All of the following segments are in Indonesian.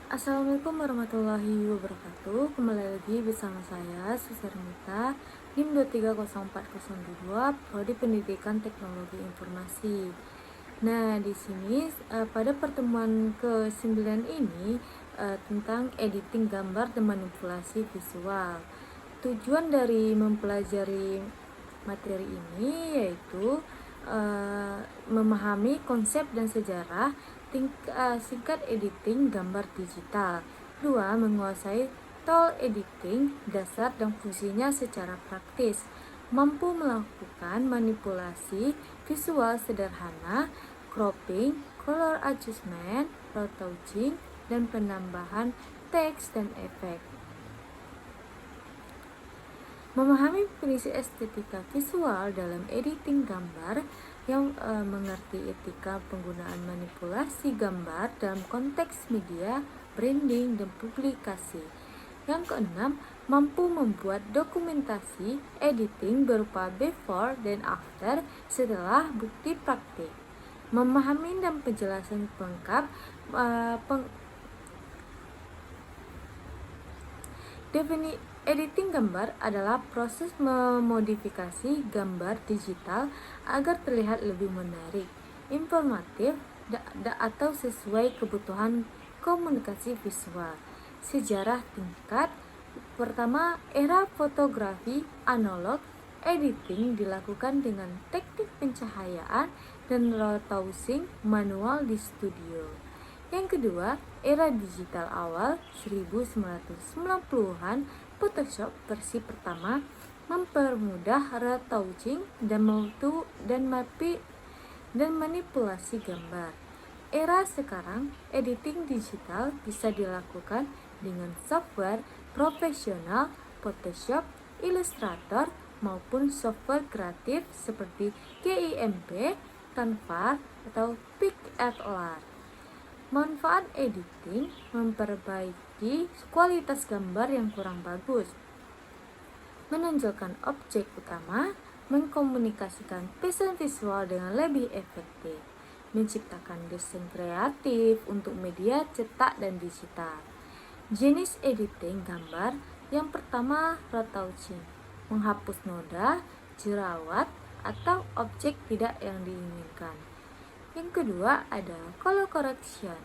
Assalamualaikum warahmatullahi wabarakatuh. Kembali lagi bersama saya Susarmita, NIM 2304002, Prodi Pendidikan Teknologi Informasi. Nah, di sini pada pertemuan ke-9 ini tentang editing gambar dan manipulasi visual. Tujuan dari mempelajari materi ini yaitu memahami konsep dan sejarah singkat editing gambar digital. 2. Menguasai tool editing dasar dan fungsinya secara praktis. Mampu melakukan manipulasi visual sederhana, cropping, color adjustment, retouching, dan penambahan teks dan efek. Memahami prinsip estetika visual dalam editing gambar yang mengerti etika penggunaan manipulasi gambar dalam konteks media, branding, dan publikasi. Yang keenam, mampu membuat dokumentasi editing berupa before dan after setelah bukti praktik. Memahami dan penjelasan lengkap Editing gambar adalah proses memodifikasi gambar digital agar terlihat lebih menarik, informatif, atau sesuai kebutuhan komunikasi visual. Sejarah tingkat pertama, era fotografi analog, editing dilakukan dengan teknik pencahayaan dan retouching manual di studio. Yang kedua, era digital awal 1990-an, Photoshop versi pertama mempermudah retouching dan manipulasi gambar. Era sekarang, editing digital bisa dilakukan dengan software profesional, Photoshop, Illustrator, maupun software kreatif seperti GIMP, Canva, atau Pixlr. Manfaat editing: memperbaiki kualitas gambar yang kurang bagus, menonjolkan objek utama, mengkomunikasikan pesan visual dengan lebih efektif, menciptakan desain kreatif untuk media cetak dan digital. Jenis editing gambar yang pertama, retouching, menghapus noda, jerawat, atau objek tidak yang diinginkan. Yang kedua ada color correction,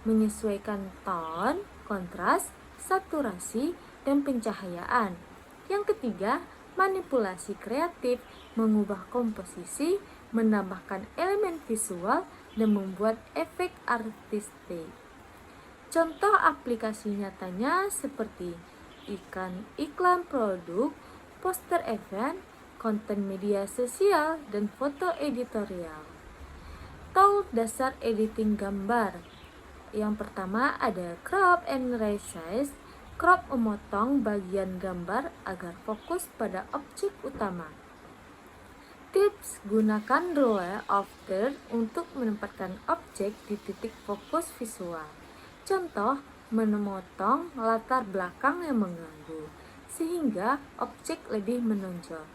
menyesuaikan tone, kontras, saturasi, dan pencahayaan. Yang ketiga, manipulasi kreatif, mengubah komposisi, menambahkan elemen visual, dan membuat efek artistik. Contoh aplikasi nyatanya seperti iklan produk, poster event, konten media sosial, dan foto editorial. Tool dasar editing gambar. Yang pertama ada crop and resize. Crop memotong bagian gambar agar fokus pada objek utama. Tips: gunakan draw after untuk menempatkan objek di titik fokus visual. Contoh, memotong latar belakang yang mengganggu sehingga objek lebih menonjol.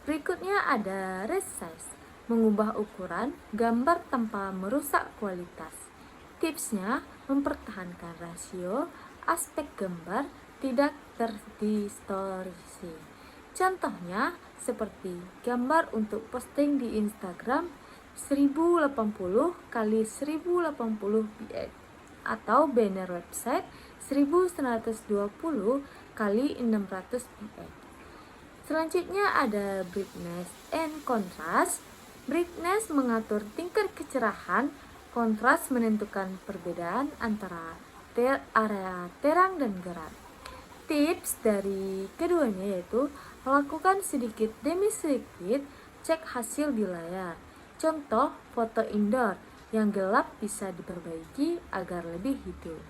Berikutnya ada resize, mengubah ukuran gambar tanpa merusak kualitas. Tipsnya, mempertahankan rasio aspek gambar, tidak terdistorsi. Contohnya seperti gambar untuk posting di Instagram 1080 x 1080 px atau banner website 1120 x 600 px. Selanjutnya ada brightness and contrast. Brightness mengatur tingkat kecerahan, kontras menentukan perbedaan antara area terang dan gelap. Tips dari keduanya yaitu lakukan sedikit demi sedikit, cek hasil di layar. Contoh, foto indoor yang gelap bisa diperbaiki agar lebih hidup.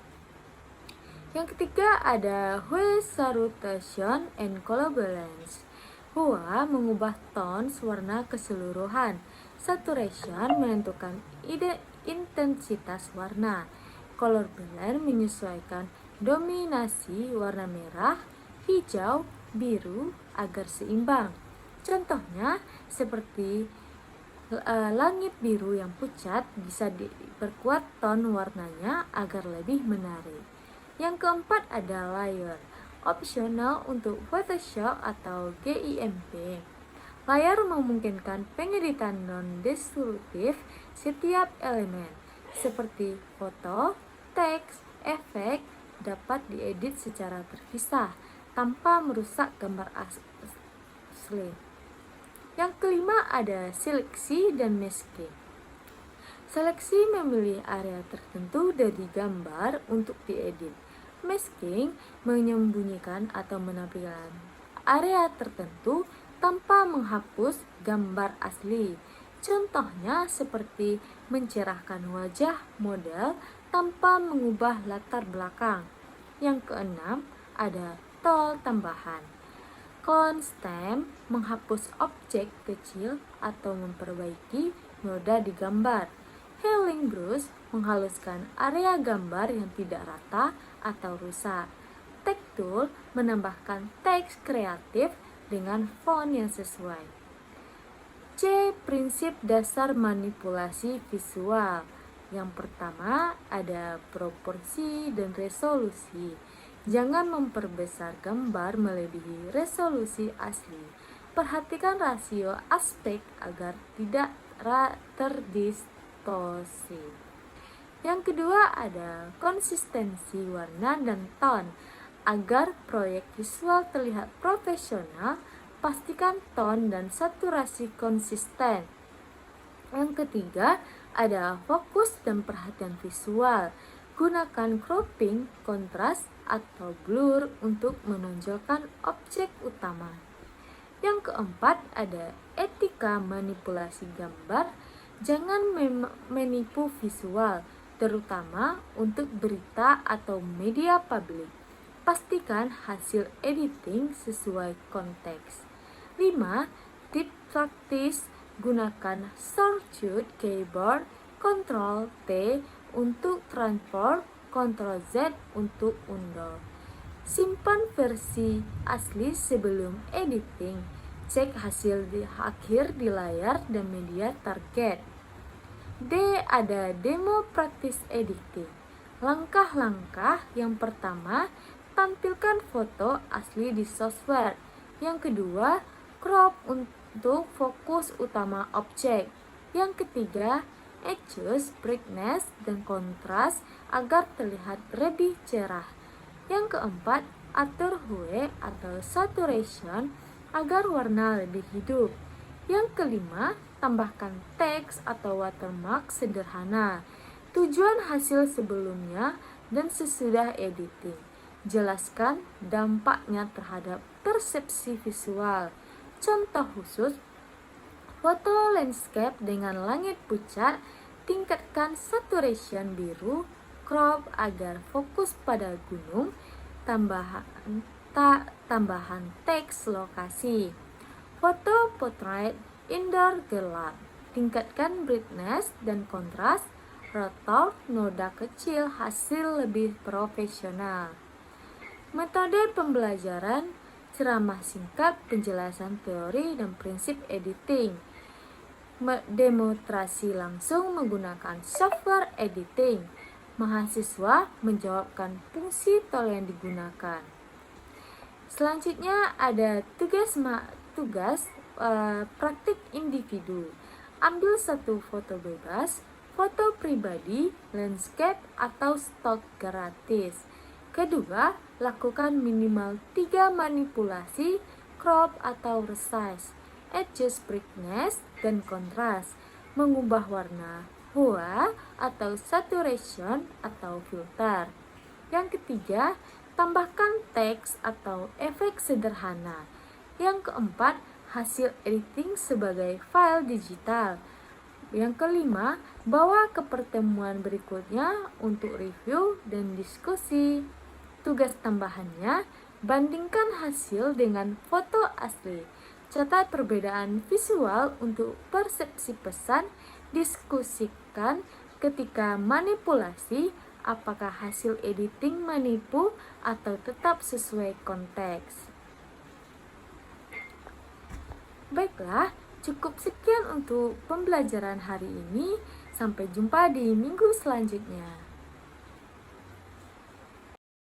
Yang ketiga ada hue saturation and color balance. Hue mengubah tones warna keseluruhan. Saturation menentukan intensitas warna. Color balance menyesuaikan dominasi warna merah, hijau, biru agar seimbang. Contohnya seperti Langit biru yang pucat bisa diperkuat ton warnanya agar lebih menarik. Yang keempat ada layer, opsional untuk Photoshop atau GIMP. Layar memungkinkan pengeditan non-destruktif setiap elemen, seperti foto, teks, efek, dapat diedit secara terpisah tanpa merusak gambar asli. Yang kelima ada seleksi dan masking. Seleksi memilih area tertentu dari gambar untuk diedit. Masking menyembunyikan atau menampilkan area tertentu tanpa menghapus gambar asli. Contohnya seperti mencerahkan wajah model tanpa mengubah latar belakang. Yang keenam ada tool tambahan. Clone stamp menghapus objek kecil atau memperbaiki noda di gambar. Healing brush menghaluskan area gambar yang tidak rata atau rusak. Text tool menambahkan teks kreatif dengan font yang sesuai. C. Prinsip dasar manipulasi visual. Yang pertama ada proporsi dan resolusi. Jangan memperbesar gambar melebihi resolusi asli. Perhatikan rasio aspek agar tidak terdistorsi. Yang kedua ada konsistensi warna dan ton. Agar proyek visual terlihat profesional, pastikan ton dan saturasi konsisten. Yang ketiga ada fokus dan perhatian visual. Gunakan cropping, kontras, atau blur untuk menonjolkan objek utama. Yang keempat ada etika manipulasi gambar. Jangan menipu visual, terutama untuk berita atau media publik. Pastikan hasil editing sesuai konteks. 5. Tips praktis, gunakan shortcut keyboard, Ctrl T untuk transfer, Ctrl Z untuk undo. Simpan versi asli sebelum editing. Cek hasil di akhir di layar dan media target. D. Ada demo praktis editing. Langkah-langkah yang pertama, tampilkan foto asli di software. Yang kedua, crop untuk fokus utama objek. Yang ketiga, adjust brightness dan kontras agar terlihat lebih cerah. Yang keempat, atur hue atau saturation agar warna lebih hidup. Yang kelima, tambahkan teks atau watermark sederhana. Tujuan hasil sebelumnya dan sesudah editing. Jelaskan dampaknya terhadap persepsi visual. Contoh khusus, foto landscape dengan langit pucat, tingkatkan saturation biru, crop agar fokus pada gunung, tambahan teks lokasi. Foto portrait indoor gelap, tingkatkan brightness dan kontras, rotor noda kecil, hasil lebih profesional. Metode pembelajaran, ceramah singkat, penjelasan teori dan prinsip editing. Demonstrasi langsung menggunakan software editing. Mahasiswa menjawabkan fungsi tool yang digunakan. Selanjutnya ada tugas praktik individu. Ambil satu foto bebas, foto pribadi, landscape atau stok gratis. Kedua, lakukan minimal 3 manipulasi, crop atau resize, adjust brightness dan kontras, mengubah warna, hue atau saturation atau filter. Yang ketiga, tambahkan teks atau efek sederhana. Yang keempat, hasil editing sebagai file digital. Yang kelima, bawa ke pertemuan berikutnya untuk review dan diskusi. Tugas tambahannya, bandingkan hasil dengan foto asli. Catat perbedaan visual untuk persepsi pesan. Diskusikan ketika manipulasi, apakah hasil editing menipu atau tetap sesuai konteks. Baiklah, Cukup sekian untuk pembelajaran hari ini. Sampai jumpa di minggu selanjutnya.